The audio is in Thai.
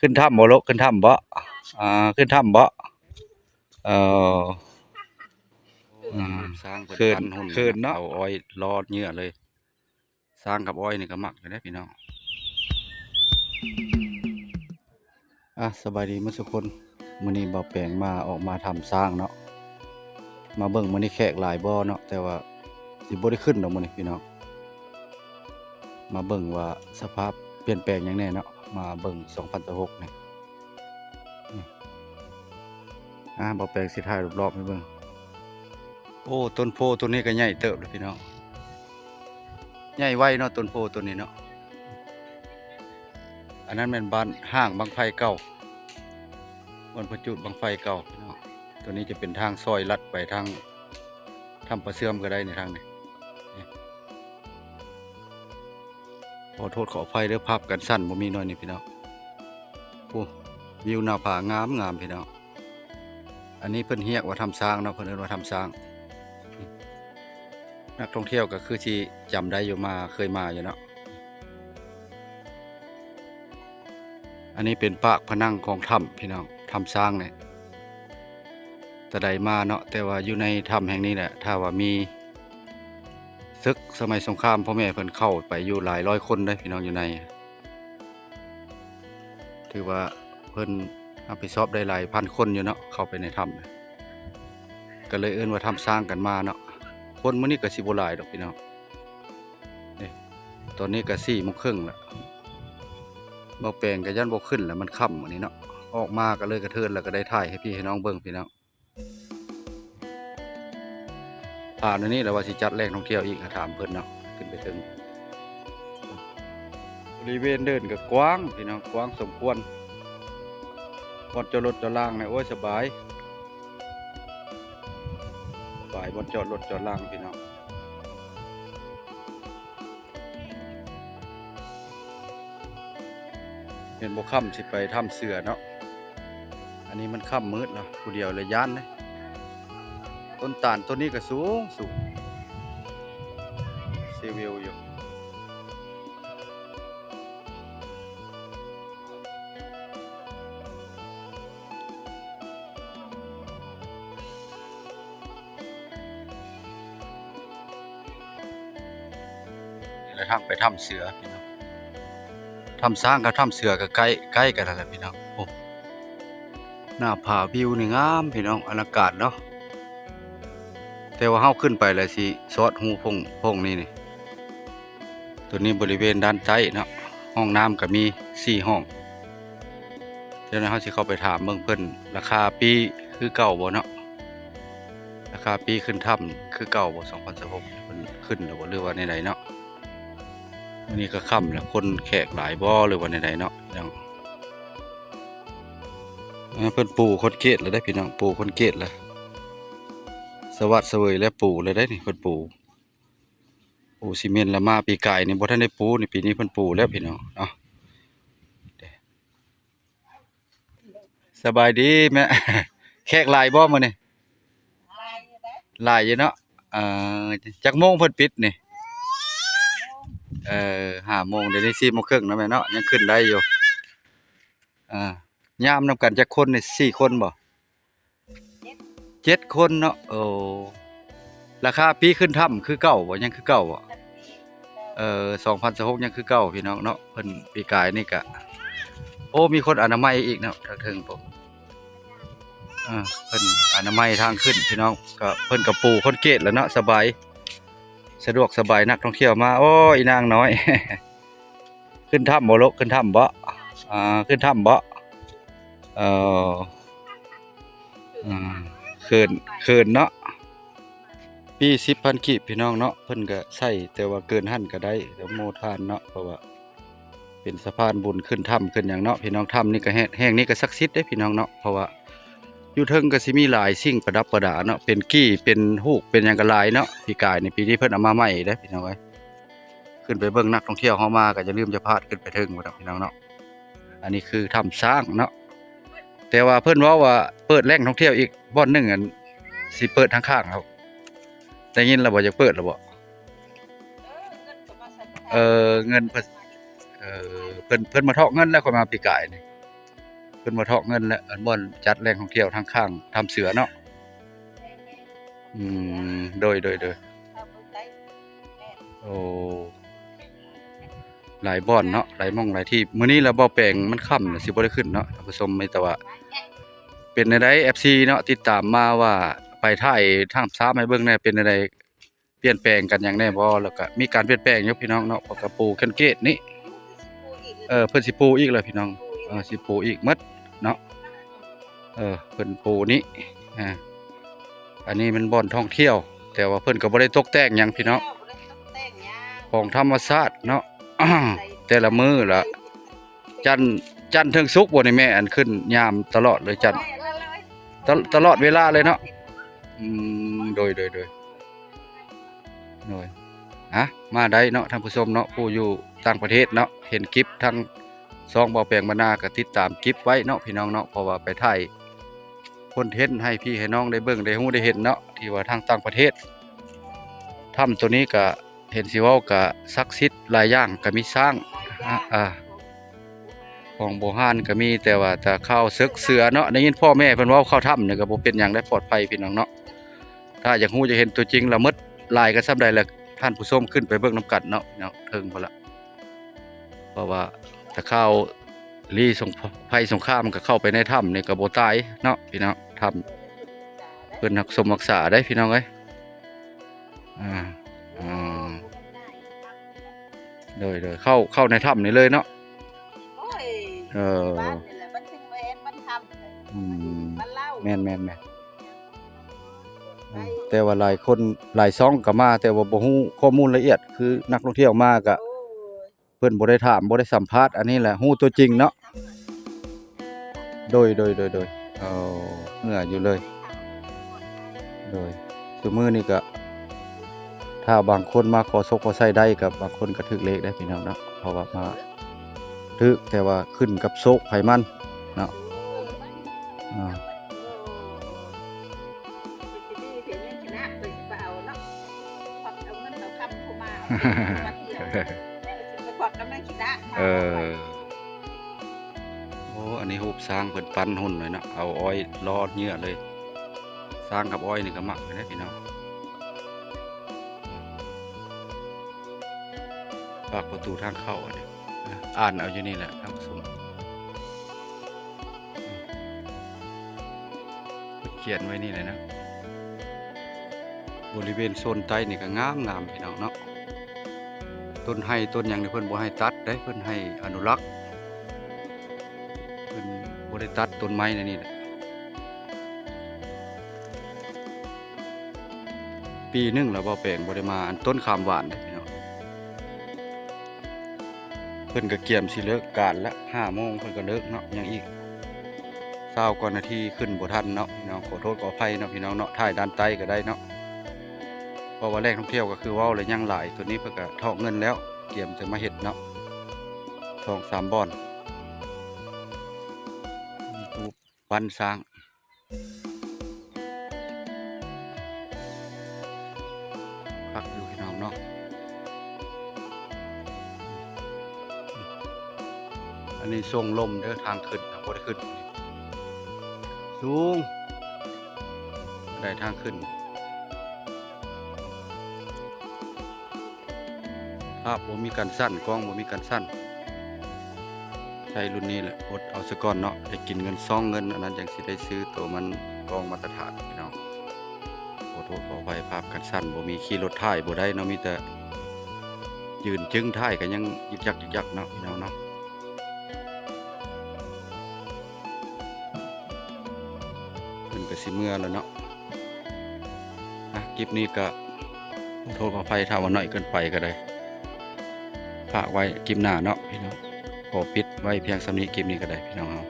ขึ้นถ้ำบ่ลกขึ้นถ้ำบ่ขึ้นถ้ำบ่เอ่อสร้างคืนเนาะเอาอ้อยรอดเนื้อเลยสร้างกับอ้อยนี่ก็มักเลยนะพี่น้องสบายดีมื้อสุกคนมื้อนี้บ่าวแปลงมาออกมาทำสร้างเนาะมาเบิ่งมื้อนี้แขกหลายบ่เนาะแต่ว่าสิบ่ได้ขึ้นดอกมื้อนี้พี่น้องมาเบิ่งว่าสภาพเปลี่ยนแปลงหยังแน่เนาะมาเบิ่ง2026นี่บ่าวแปลงสิถ่ายรอบๆให้เบิ่งโอ้ต้นโพต้นนี้ก็ใหญ่เติบเลยพี่น้องใหญ่ไวเนาะต้นโพต้นนี้เนาะอันนั้นเป็นบ้านห้างบางไฟเก่าบนพระจุดบางไฟเก่าพี่น้องตัวนี้จะเป็นทางซอยลัดไปทางทำประเสื่อมก็ได้ในทางนี้ขอโทษขออภัยเด้อภาพกันสั้นบ่มีน้อยนี่พี่น้องโอ้วิวหน้าผางามพี่น้องอันนี้เพิ่นเรียกว่าทำสร้างเนาะเพิ่นเรียกว่าทำสร้างนักท่องเที่ยวก็คือที่จำได้อยู่มาเคยมาอยู่เนาะอันนี้เป็นปากพนังของถ้ำพี่น้องถ้ำสร้างเนี่ยแต่ใดมาเนาะแต่ว่าอยู่ในถ้ำแห่งนี้แหละถ้าว่ามีศึกสมัยสงครามพ่อแม่เพิ่นเข้าไปอยู่หลายร้อยคนได้พี่น้องอยู่ในถือว่าเพิ่นรับผิดชอบได้หลายพันคนอยู่เนาะเข้าไปในถ้ำก็เลยเอิ้นว่าถ้ำสร้างกันมาเนาะคนมื้อนี้ก็สิบ่หลายดอกพี่น้องนี่ตอนนี้ก็4:30 นแล้วบ่แปลงก็ยันบ่ขึ้นแล้วมันค่ำมื้อนี้เนาะออกมาก็เลยกระเทินแล้วก็ได้ถ่ายให้พี่ให้น้องเบิ่งพี่น้องอันนี้แล้วว่าสิจัดแหล่งท่องเที่ยวอีกถามเพิ่นเนาะขึ้นไปถึงบริเวณเดินก็กว้างพี่น้องกว้างสมควรบนจอดรถจอดล่างเนี่ยโอ้ยสบายบนจอดรถจอดล่างพี่น้องเห็นบ่ค่ำสิไปถ้ำเสือเนาะอันนี้มันค่ำมืดแล้วผู้เดียวเลยย่านเลยต้นตาลต้นนี้ก็สูงเซเวลอยู่ทางไปถ้ำเสือพี่น้องถ้ำสร้างกับถ้ำเสือก็ใกล้กันแล้วพี่น้องโอ้หน้าผาวิวนี่งามพี่น้องอลังการเนาะแต่ว่าเฮาขึ้นไปแล้วสิซอดหูพงนี่ตัวนี้บริเวณด้านใต้เนาะห้องน้ำก็มี4 ห้องเดี๋ยวเฮาสิเข้าไปถามเบิ่งเพิ่นราคาปีคือเก่าบ่เนาะราคาปีขึ้นถ้ำคือเก่าบ่2026เพิ่นขึ้นแล้วบ่หรือว่าในใดเนาะวันนี้ก็ค่ำแล้วคนแขกหลายบ่หรือว่าในใดเนาะพี่น้องเพิ่นปูคอนเกตแล้วได้พี่น้องปูคอนเกตแล้วสวัสดิ์เสวยและปูเลยได้นี่เพิ่นปูซีเมนต์ละมาปีกายนี่บ่ทันได้ปูนี่ปีนี้เพิ่นปูแล้วพี่น้องเนาะสบายดีแม่ แขกหลายบ่มื้อนี้หลายอยู่เนาะจักโมงเพิ่นปิดนี่5 โมงเดี๋ยวนี้4 โมงครึ่งนะแม่เนาะยังขึ้นได้อยู่ยามนำกันจักคนนี่4 คนบ่7 คนเนาะโอ้ราคาปีขึ้นถ้ำคือเก่าบ่ยังคือเก่าบ่2026ยังคือเก่าพี่น้องเนาะเพิ่นปีกายนี่ก็โอ้มีคนอนามัยอีกเนาะทางถึงผมเพิ่นอนามัยทางขึ้นพี่น้องก็เพิ่นก็ปูคอนเกตแล้วเนาะสบายสะดวกสบายนักท่องเที่ยวมาโอ้ยนางน้อย ขึ้นถ้ำบ่ลกขึ้นถ้ำบ่ขึ้นถ้ำบ่คืนเนาะปี10,000 กีบพี่น้องเนาะเพิ่นก็ใช้แต่ว่าเกินหั่นก็ได้แต่โมทานเนาะเพราะว่าเป็นสะพานบุญขึ้นถ้ำขึ้นหยังเนาะพี่น้องถ้ำนี่ก็แห้งนี่ก็ศักดิ์สิทธิ์เด้พี่น้องเนาะเพราะว่าอยู่เทิงก็สิมีหลายสิ่งประดับประดาเนาะเป็นกี้เป็นฮูกเป็นหยังก็หลายเนาะปีกายในปีนี้เพิ่นเอามาใหม่เด้พี่น้องเอ้ยขึ้นไปเบิ่งนักท่องเที่ยวเฮามาก็อย่าลืมจะพาดขึ้นไปเทิงบ่ดอกพี่น้องเนาะอันนี้คือถ้ำสร้างเนาะแต่ว่าเพิ่นเว้าว่าเปิดแหล่งท่องเที่ยวอีกบ่อนนึงอันสิเปิดทางข้างครับได้ยินแล้วบ่จะเปิดแล้วบ่เงินเพิ่นมาเทาะเงินแล้วค่อยมาปีกายนี่ เพิ่นมาเทาะเงินแล้วอันบ่อนจัดแหล่งท่องเที่ยวทางข้างทำเสือเนาะโดยโอ้หลายบ่อนเนาะหลายหม้องหลายที่มื้อนี้แล้วบ่แปลงมันค่ำน่ะสิบ่ได้ขึ้นเนาะท่านผู้ชมไม่แต่ว่าเป็นจั่งใด FC เนาะติดตามมาว่าไปถ่ายทางซ้าให้เบิ่งแหน่เป็นจั่งใดเปลี่ยนแปลงกันหยังแน่บ่แล้วก็มีการเปลี่ยนแปลงอยู่พี่น้องเนาะเพราะกระปูแคนเกตนี่เพิ่นสิปูอีกแล้วพี่น้องสิปูอีกหมดเนาะเพิ่นปูนี้อ่าอันนี้มันบ่อนท่องเที่ยวแต่ว่าเพิ่นก็บ่ได้ตกแต่งหยังพี่น้องของธรรมชาติเนาะ แต่ละมื้อละจันทร์ถึงศุกร์บ่นี่แม่อันขึ้นยามตลอดเลยจันทร์ตลอดเวลาเลยเนาะโดยมาได้เนาะท่านผู้ชมเนาะผู้อยู่ต่างประเทศเนาะเห็นคลิปทางซองบ่อแปลงบรรณาก็ติดตามคลิปไว้เนาะพี่น้องเนาะเพราะว่าไปถ่ายคอนเทนต์ให้พี่ให้น้องได้เบิ่งได้ฮู้ได้เห็นเนาะที่ว่าทางต่างประเทศถ้ำตัวนี้ก็เห็นสิเว้าก็ศักดิ์สิทธิ์หลายอย่างก็มีสร้างของโบราณก็มีแต่ว่าถ้าเข้าศึกเสือเนาะได้ยินพ่อแม่เพิ่นเว้าเข้าถ้ำเนี่ยก็บ่เป็นหยังได้ปลอดภัยพี่น้องเนาะถ้าอยากฮู้อยากเห็นตัวจริงละมึดลายก็ซำใดแล้วท่านผู้ชมขึ้นไปเบิ่งนํกันเนาะเทิงพุ่นละเพราะว่าถ้าเข้าภัยสงครามก็เข้าไปในถ้ำนี่ก็บ่ตายเนาะพี่น้องถ้ำเพิ่นรักษาได้พี่น้องเอ้ยโดยเข้าในถ้ำนี่เลยเนาะแม่นแต่ว่าหลายคนหลายซ่องก็มาแต่ว่าบ่ฮู้ข้อมูลละเอียดคือนักท่องเที่ยวมาก็เพิ่นบ่ได้ถามบ่ได้สัมภาษณ์อันนี้แหละฮู้ตัวจริงเนาะโดยเมื่ออยู่เลยโดยซุมื้อนี้ก็ถ้าบางคนมาขอซกขอไส้ได้กับบางคนก็ถึกเลขได้พี่น้องเนาะเพราะว่ามาถึกแต่ว่าขึ้นกับโซกไผมันเนาะโอ้อันนี้รูปสร้างเพิ่นปั้นหุ่นเลยเนาะเอาอ้อยลอดเหยื่อเลยสร้างกับอ้อยนี่ก็มักไปได้พี่น้องปากประตูทางเข้าอันนี้อ่านเอาอยู่นี่แหละท่านผู้ชมเขียนไว้นี่เลยนะบริเวณโซนใต้นี่ก็งามพี่น้องเนาะต้นไห้ต้นหยังนี่เพิ่นบ่ให้ตัดได้เพิ่นให้อนุรักษ์เพิ่นบ่ได้ตัดต้นไม้ในนี่แหละปีนึงแล้วบ่แปลงบ่ได้มาอันต้นขามหวานเด้พี่น้องเพิ่นก็เกี่ยมสิเลิกการละ 5 โมงเพิ่นก็เลิกเนาะยังอีก20 กว่านาทีขึ้นบ่ทันเนาะพี่น้องขอโทษขออภัยเนาะพี่น้องเนาะถ่ายด้านใต้ก็ได้เนาะเพราะว่าแหล่งท่องเที่ยวก็คือเว้าเลยยังหลายตัวนี้เพิ่นก็ทอกเงินแล้วเกี่ยมจะมาเฮ็ดเนาะ 2-3 บ่อนรูปปั้นสร้างคักอยู่พี่น้องเนาะอันนี้ทรงลมเด้อทางขึ้นบ่ได้ขึ้นสูงได้ทางขึ้นภาพบ่มีการสั้นกล้องบ่มีการสั้นใช้รุ่นนี้แหละอดเอาซะก่อนเนาะได้กินเงินซองเงินอันนั้นจังสิได้ซื้อตัวมันกล้องมาตรฐานพี่น้องขอโทษขออภัยภาพการสั้นบ่มีขี่รถท้ายบ่ได้เนาะมีแต่ยืนจึงท้ายก็ยังยึกยักเนาะพี่น้องเนาะเพิ่นก็สิเมื่อแล้วเนาะคลิปนี้ก็ขอโทษขออภัยถ้าว่าน้อยเกินไปก็ได้ฝากไว้คลิปหน้าเนาะพี่น้องขอปิดไว้เพียงสำนี้คลิปนี้ก็ได้พี่น้องเอา